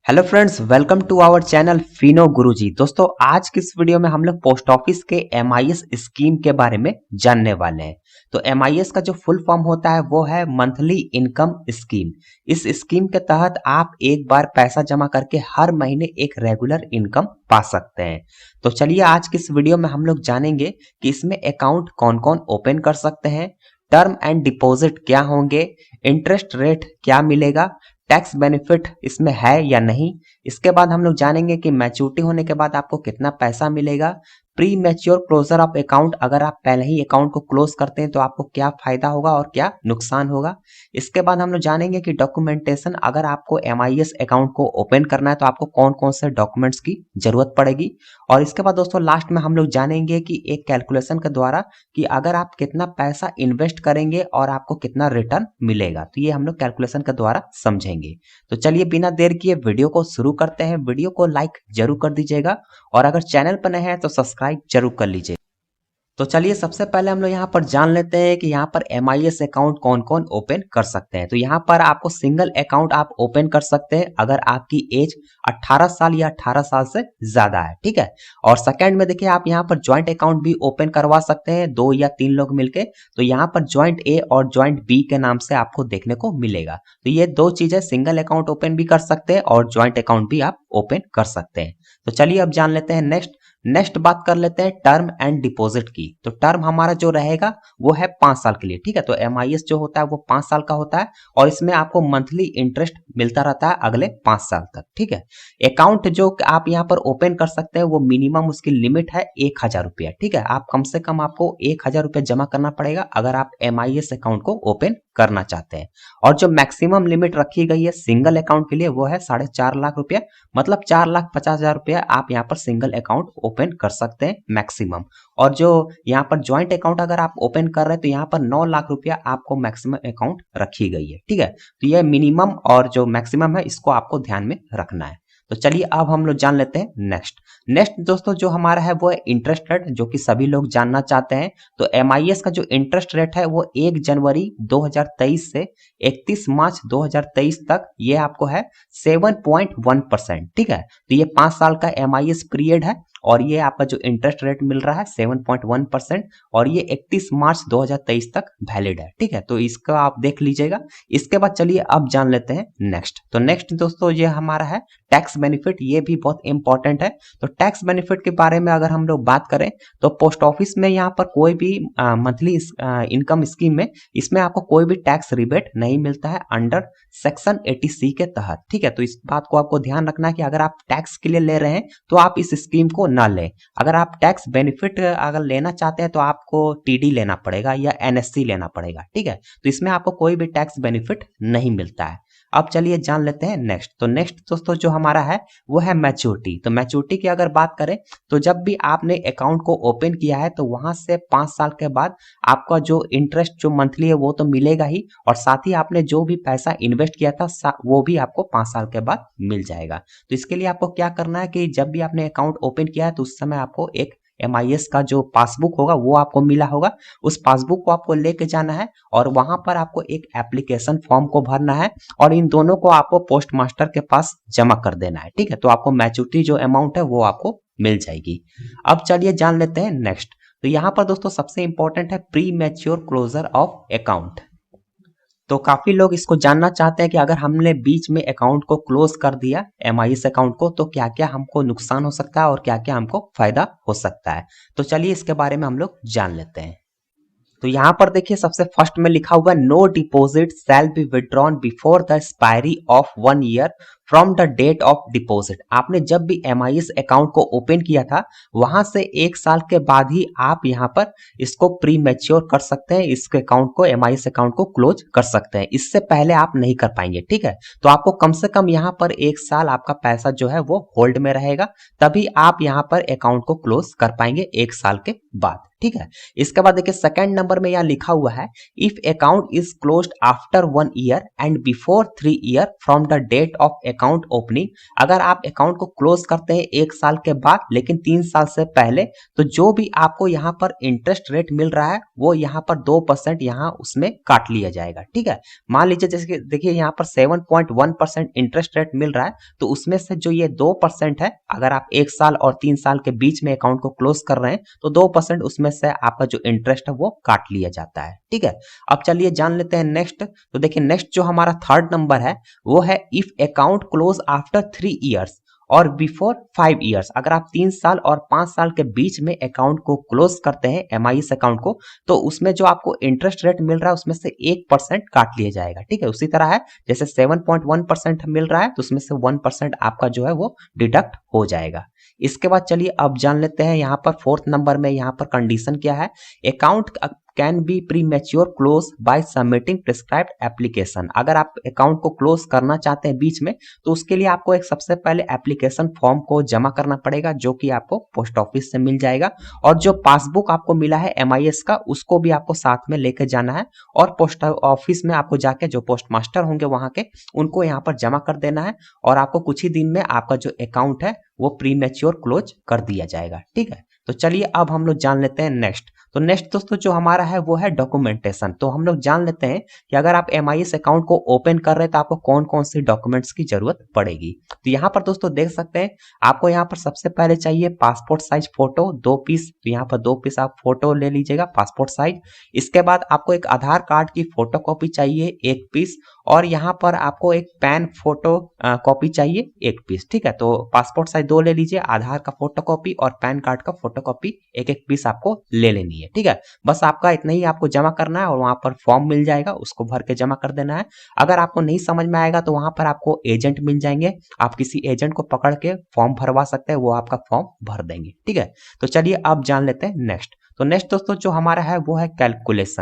Hello friends, welcome to our channel Fino Guruji. दोस्तों, आज की इस वीडियो में हम लोग पोस्ट ऑफिस के एमआईएस स्कीम के बारे में जानने वाले हैं। तो एमआईएस का जो फुल फॉर्म होता है वो है मंथली इनकम स्कीम। इस स्कीम के तहत आप एक बार पैसा जमा करके हर महीने एक रेगुलर इनकम पा सकते हैं। तो चलिए आज की इस वीडियो में हम लोग जानेंगे कि इसमें अकाउंट कौन कौन ओपन कर सकते हैं, टर्म एंड डिपॉजिट क्या होंगे, इंटरेस्ट रेट क्या मिलेगा, टैक्स बेनिफिट इसमें है या नहीं। इसके बाद हम लोग जानेंगे कि मैच्योरिटी होने के बाद आपको कितना पैसा मिलेगा। Premature closure of account, अगर आप पहले ही अकाउंट को क्लोज करते हैं तो आपको क्या फायदा होगा और क्या नुकसान होगा। इसके बाद हम लोग जानेंगे कि डॉक्यूमेंटेशन, अगर आपको एमआईएस अकाउंट को ओपन करना है तो आपको कौन कौन से डॉक्यूमेंट्स की जरूरत पड़ेगी। और इसके बाद दोस्तों लास्ट में हम लोग जानेंगे कि एक कैलकुलेशन के द्वारा कि अगर आप कितना पैसा इन्वेस्ट करेंगे और आपको कितना रिटर्न मिलेगा, तो ये हम लोग कैलकुलेशन के द्वारा समझेंगे। तो चलिए बिना देर किए वीडियो को शुरू करते हैं। वीडियो को लाइक जरूर कर दीजिएगा और अगर चैनल पर नए हैं तो सब्सक्राइब जरूर कर लीजिए। तो चलिए सबसे पहले हम लोग यहाँ पर जान लेते हैं कि यहाँ पर एमआईएस अकाउंट कौन कौन ओपन कर सकते हैं। तो यहाँ पर आपको सिंगल अकाउंट आप ओपन कर सकते हैं अगर आपकी एज 18 साल या 18 साल से ज्यादा है, ठीक है। और सेकंड में देखिए आप यहाँ पर ज्वाइंट अकाउंट भी ओपन करवा सकते हैं, 2 या 3 लोग मिलके। तो यहाँ पर ज्वाइंट ए और ज्वाइंट बी के नाम से आपको देखने को मिलेगा। तो ये दो चीजें, सिंगल अकाउंट ओपन भी कर सकते हैं और ज्वाइंट अकाउंट भी आप ओपन कर सकते हैं। तो चलिए अब जान लेते हैं नेक्स्ट बात कर लेते हैं टर्म एंड डिपॉजिट की। तो टर्म हमारा जो रहेगा वो है 5 साल के लिए, ठीक है। तो एमआईएस जो होता है वो 5 साल का होता है और इसमें आपको मंथली इंटरेस्ट मिलता रहता है अगले 5 साल तक, ठीक है। अकाउंट जो आप यहाँ पर ओपन कर सकते हैं वो मिनिमम उसकी लिमिट है 1000 रुपया, ठीक है। आप कम से कम आपको 1000 रुपया जमा करना पड़ेगा अगर आप एमआईएस अकाउंट को ओपन करना चाहते हैं। और जो मैक्सिमम लिमिट रखी गई है सिंगल अकाउंट के लिए वो है 4.5 लाख रुपया, मतलब 4,50,000 रुपया आप यहाँ पर सिंगल अकाउंट ओपन कर सकते हैं मैक्सिमम। और जो यहाँ पर ज्वाइंट अकाउंट अगर आप ओपन कर रहे हैं तो यहाँ पर 9 लाख रुपया आपको मैक्सिमम अकाउंट रखी गई है, ठीक है। तो ये मिनिमम और जो मैक्सिमम है इसको आपको ध्यान में रखना है। तो चलिए अब हम लोग जान लेते हैं नेक्स्ट दोस्तों जो हमारा है वो है इंटरेस्ट रेट, जो कि सभी लोग जानना चाहते हैं। तो एमआईएस का जो इंटरेस्ट रेट है वो 1 जनवरी 2023 से 31 मार्च 2023 तक ये आपको है 7.1%, ठीक है। तो ये 5 साल का एमआईएस पीरियड है और ये आपका जो इंटरेस्ट रेट मिल रहा है 7.1% और ये 31 मार्च 2023 तक वैलिड है, ठीक है। तो इसका आप देख लीजिएगा। इसके बाद चलिए अब जान लेते हैं नेक्स्ट दोस्तों ये हमारा है टैक्स बेनिफिट। ये भी बहुत इंपॉर्टेंट है। तो टैक्स बेनिफिट के बारे में अगर हम लोग बात करें तो पोस्ट ऑफिस में यहाँ पर कोई भी मंथली इनकम स्कीम में इसमें आपको कोई भी टैक्स रिबेट नहीं मिलता है अंडर सेक्शन 80C के तहत, ठीक है। तो इस बात को आपको ध्यान रखना है कि अगर आप टैक्स के लिए ले रहे हैं तो आप इस स्कीम को ना लें। अगर आप टैक्स बेनिफिट अगर लेना चाहते हैं तो आपको टीडी लेना पड़ेगा या एनएससी लेना पड़ेगा, ठीक है। तो इसमें आपको कोई भी टैक्स बेनिफिट नहीं मिलता है। अब चलिए जान लेते हैं नेक्स्ट दोस्तों जो हमारा है वो है मैच्योरिटी। तो मैच्योरिटी की अगर बात करें तो जब भी आपने अकाउंट को ओपन किया है तो वहां से 5 साल के बाद आपका जो इंटरेस्ट जो मंथली है वो तो मिलेगा ही, और साथ ही आपने जो भी पैसा इन्वेस्ट किया था वो भी आपको 5 साल के बाद मिल जाएगा। तो इसके लिए आपको क्या करना है कि जब भी आपने अकाउंट ओपन किया है तो उस समय आपको एक एमआईएस का जो पासबुक होगा वो आपको मिला होगा, उस पासबुक को आपको लेके जाना है और वहां पर आपको एक एप्लीकेशन फॉर्म को भरना है और इन दोनों को आपको पोस्ट मास्टर के पास जमा कर देना है, ठीक है। तो आपको मैच्योरिटी जो अमाउंट है वो आपको मिल जाएगी। अब चलिए जान लेते हैं नेक्स्ट। तो यहाँ पर दोस्तों सबसे इंपॉर्टेंट है premature closure of account. तो काफी लोग इसको जानना चाहते हैं कि अगर हमने बीच में अकाउंट को क्लोज कर दिया एमआईएस अकाउंट को तो क्या क्या हमको नुकसान हो सकता है और क्या क्या हमको फायदा हो सकता है। तो चलिए इसके बारे में हम लोग जान लेते हैं। तो यहाँ पर देखिए सबसे फर्स्ट में लिखा हुआ है no deposit shall be withdrawn before the expiry of 1 year from the date of deposit. आपने जब भी एमआईएस अकाउंट को ओपन किया था वहां से 1 साल के बाद ही आप यहाँ पर इसको प्री मैच्योर कर सकते हैं, इस अकाउंट को एमआईएस अकाउंट को क्लोज कर सकते हैं। इससे पहले आप नहीं कर पाएंगे, ठीक है। तो आपको कम से कम यहाँ पर 1 साल आपका पैसा जो है वो होल्ड में रहेगा, तभी आप यहाँ पर अकाउंट को क्लोज कर पाएंगे 1 साल के बाद, ठीक है। इसके बाद देखिए सेकंड नंबर में यहाँ लिखा हुआ है if account is closed after 1 year and before 3 year from the date of account opening, अगर आप अकाउंट को क्लोज करते हैं 1 साल के बाद लेकिन 3 साल से पहले, तो जो भी आपको यहाँ पर इंटरेस्ट रेट मिल रहा है वो यहाँ पर 2% यहाँ उसमें काट लिया जाएगा। ठीक है, मान लीजिए जैसे कि देखिए यहाँ पर 7.1% इंटरेस्ट रेट मिल रहा है, तो उसमें से जो ये 2% है, अगर आप 1 साल और 3 साल के बीच में अकाउंट को क्लोज कर रहे हैं तो 2% उसमें से आपका जो इंटरेस्ट है वो काट लिया जाता है। ठीक है, अब चलिए जान लेते हैं नेक्स्ट। तो देखिए नेक्स्ट जो हमारा थर्ड नंबर है वो है if account close after 3 years और बिफोर 5 इयर्स। अगर आप 3 साल और 5 साल के बीच में अकाउंट को क्लोज करते हैं एमआईएस अकाउंट को, तो उसमें जो आपको इंटरेस्ट रेट मिल रहा है उसमें से 1% काट लिया जाएगा। ठीक है, उसी तरह है जैसे 7.1% मिल रहा है तो उसमें से 1% आपका जो है वो डिडक्ट हो जाएगा। इसके बाद चलिए अब जान लेते हैं यहाँ पर फोर्थ नंबर में यहाँ पर कंडीशन क्या है। Account can be pre mature close by submitting prescribed application. अगर आप अकाउंट को क्लोज करना चाहते हैं बीच में, तो उसके लिए आपको एक सबसे पहले एप्लीकेशन फॉर्म को जमा करना पड़ेगा जो कि आपको पोस्ट ऑफिस से मिल जाएगा, और जो पासबुक आपको मिला है एमआईएस का उसको भी आपको साथ में लेकर जाना है, और पोस्ट ऑफिस में आपको जाके जो पोस्ट मास्टर होंगे वहां के उनको यहाँ पर जमा कर देना है, और आपको कुछ ही दिन में आपका जो अकाउंट है वो प्री मैच्योर क्लोज कर दिया जाएगा। ठीक है, तो चलिए अब हम लोग जान लेते हैं नेक्स्ट। तो नेक्स्ट दोस्तों जो हमारा है वो है डॉक्यूमेंटेशन। तो हम लोग जान लेते हैं कि अगर आप एमआईएस अकाउंट को ओपन कर रहे हैं तो आपको कौन कौन सी डॉक्यूमेंट्स की जरूरत पड़ेगी। तो यहाँ पर दोस्तों देख सकते हैं आपको यहाँ पर सबसे पहले चाहिए पासपोर्ट साइज फोटो 2 पीस। तो यहाँ पर 2 पीस आप फोटो ले लीजिएगा पासपोर्ट साइज। इसके बाद आपको एक आधार कार्ड की फोटो कॉपी चाहिए 1 पीस, और यहाँ पर आपको एक पैन फोटो कॉपी चाहिए 1 पीस। ठीक है, तो पासपोर्ट साइज 2 ले लीजिए, आधार का फोटो कॉपी और पैन कार्ड का फोटो कॉपी 1-1 पीस आपको ले लेनी है। ठीक है, बस आपका इतना ही आपको जमा करना है और वहां पर फॉर्म मिल जाएगा, उसको भर के जमा कर देना है। अगर आपको नहीं समझ में आएगा तो वहां पर आपको एजेंट मिल जाएंगे, आप किसी एजेंट को पकड़ के फॉर्म भरवा सकते हैं, वो आपका फॉर्म भर देंगे। ठीक है, तो चलिए अब जान लेते हैं नेक्स्ट। तो नेक्स्ट दोस्तों जो हमारा है वो है कैलकुलेशन।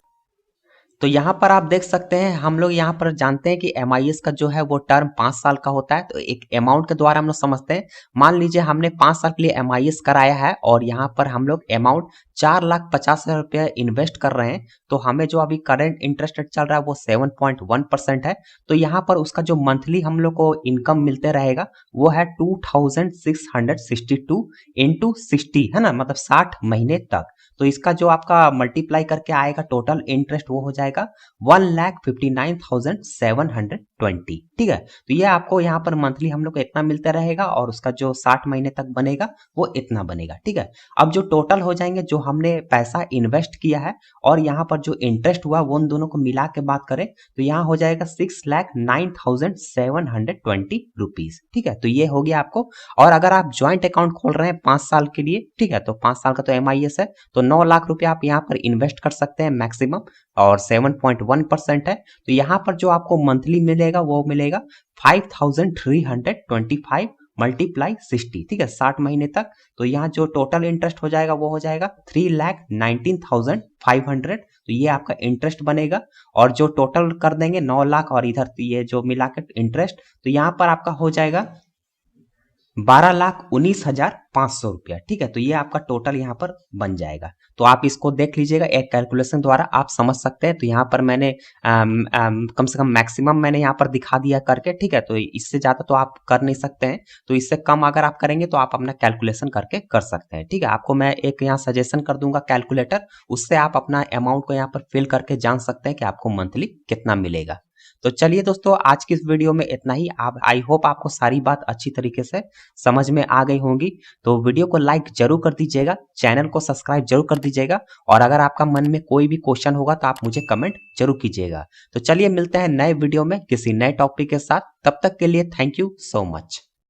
तो यहाँ पर आप देख सकते हैं हम लोग यहाँ पर जानते हैं कि एमआईएस का जो है वो टर्म 5 साल का होता है। तो एक अमाउंट के द्वारा हम लोग समझते हैं, मान लीजिए हमने 5 साल के लिए एमआईएस कराया है और यहाँ पर हम लोग अमाउंट 4,50,000 रुपया इन्वेस्ट कर रहे हैं, तो हमें जो अभी करंट इंटरेस्ट रेट चल रहा है वो 7.1% है। तो यहाँ पर उसका जो मंथली हम लोग को इनकम मिलते रहेगा वो है 2,662 इंटू 60, है ना, मतलब 60 महीने तक। तो इसका जो आपका मल्टीप्लाई करके आएगा टोटल इंटरेस्ट वो हो जाएगा 1,59,720। ठीक है, तो ये आपको यहाँ पर मंथली हम लोग को इतना मिलता रहेगा और उसका जो 60 महीने तक बनेगा वो इतना बनेगा। ठीक है, अब जो टोटल हो जाएंगे जो हमने पैसा इन्वेस्ट किया है और यहाँ पर जो इंटरेस्ट हुआ वो उन दोनों को मिला के बात करें तो यहाँ हो जाएगा 6,09,720 रुपीज। ठीक है, तो ये हो गया आपको। और अगर आप ज्वाइंट अकाउंट खोल रहे हैं 5 साल के लिए, ठीक है, तो 5 साल का तो एमआईएस है, तो 9 लाख रुपए आप यहाँ पर इन्वेस्ट कर सकते हैं मैक्सिमम, और 7.1% है। तो यहाँ पर जो आपको मंथली मिलेगा वो मिलेगा 5,325 मल्टीप्लाई 60। ठीक है, 60 महीने तक। तो यहाँ जो टोटल इंटरेस्ट हो जाएगा वो हो जाएगा 3,19,500। तो ये आपका इंटरेस्ट बनेगा, और जो टोटल कर देंगे 9 लाख और इधर ये जो मिला के इंटरेस्ट, तो यहाँ पर आपका हो जाएगा 12,19,500 रुपया। ठीक है, तो ये आपका टोटल यहाँ पर बन जाएगा। तो आप इसको देख लीजिएगा, एक कैलकुलेशन द्वारा आप समझ सकते हैं। तो यहाँ पर मैंने कम से कम मैक्सिमम मैंने यहाँ पर दिखा दिया करके। ठीक है, तो इससे ज्यादा तो आप कर नहीं सकते हैं, तो इससे कम अगर आप करेंगे तो आप अपना कैलकुलेशन करके कर सकते हैं। ठीक है, आपको मैं एक यहाँ सजेशन कर दूंगा कैलकुलेटर, उससे आप अपना अमाउंट को यहाँ पर फिल करके जान सकते हैं कि आपको मंथली कितना मिलेगा। तो चलिए दोस्तों आज की इस वीडियो में इतना ही। आप आई होप आपको सारी बात अच्छी तरीके से समझ में आ गई होंगी। तो वीडियो को लाइक जरूर कर दीजिएगा, चैनल को सब्सक्राइब जरूर कर दीजिएगा, और अगर आपका मन में कोई भी क्वेश्चन होगा तो आप मुझे कमेंट जरूर कीजिएगा। तो चलिए मिलते हैं नए वीडियो में किसी नए टॉपिक के साथ, तब तक के लिए थैंक यू सो मच।